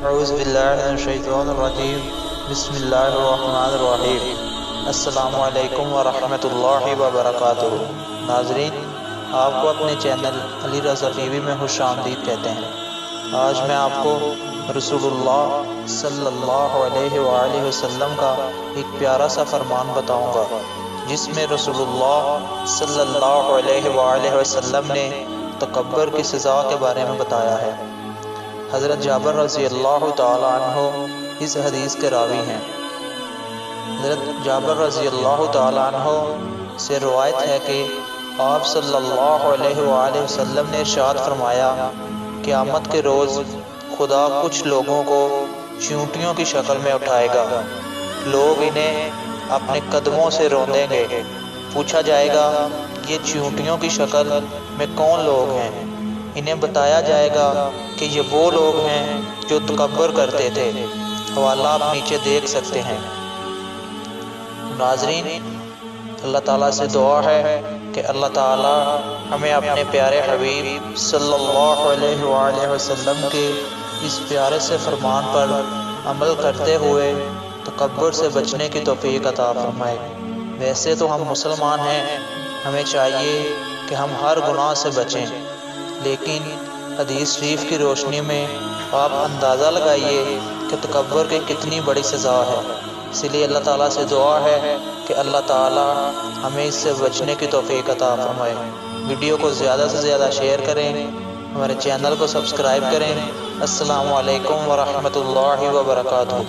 اعوذ باللہ من الشیطان الرجیم بسم اللہ الرحمن الرحیم السلام علیکم ورحمۃ اللہ وبرکاتہ۔ ناظرین، آپ کو اپنے channel Ali Raza T V میں خوش آمدید کہتے ہیں۔ آج میں آپ کو رسول اللہ صلی اللہ علیہ وآلہ وسلم کا ایک پیارا سا فرمان بتاؤں گا، جس میں رسول اللہ صلی اللہ علیہ وآلہ وسلم نے تکبر کی سزا کے بارے میں بتایا ہے۔ حضرت جابر رضی اللہ تعالی عنہ اس حدیث کے راوی ہیں۔ حضرت جابر رضی اللہ تعالی عنہ سے روایت ہے کہ آپ صلی اللہ علیہ وآلہ وسلم نے ارشاد فرمایا، قیامت کے روز خدا کچھ لوگوں کو چیونٹیوں کی شکل میں اٹھائے گا، لوگ انہیں اپنے قدموں سے روندیں گے۔ پوچھا جائے گا، یہ چیونٹیوں کی شکل میں کون لوگ ہیں؟ انہیں بتایا جائے گا کہ یہ وہ لوگ ہیں جو تکبر کرتے تھے۔ حوالہ آپ نیچے دیکھ سکتے ہیں۔ ناظرین، اللہ تعالیٰ سے دعا ہے کہ اللہ تعالیٰ ہمیں اپنے پیارے حبیب صلی اللہ علیہ وآلہ وسلم کے اس پیارے سے فرمان پر عمل کرتے ہوئے تکبر سے بچنے کی توفیق عطا فرمائے۔ ویسے تو ہم مسلمان ہیں، ہمیں چاہیے کہ ہم ہر گناہ سے بچیں، لیکن حدیث شریف کی روشنی میں آپ اندازہ لگائیے کہ تکبر کی کتنی بڑی سزا ہے۔ اس لیے اللہ تعالیٰ سے دعا ہے کہ اللہ تعالیٰ ہمیں اس سے بچنے کی توفیق عطا فرمائے۔ ویڈیو کو زیادہ سے زیادہ شیئر کریں، ہمارے چینل کو سبسکرائب کریں۔ السلام علیکم ورحمۃ اللہ وبرکاتہ۔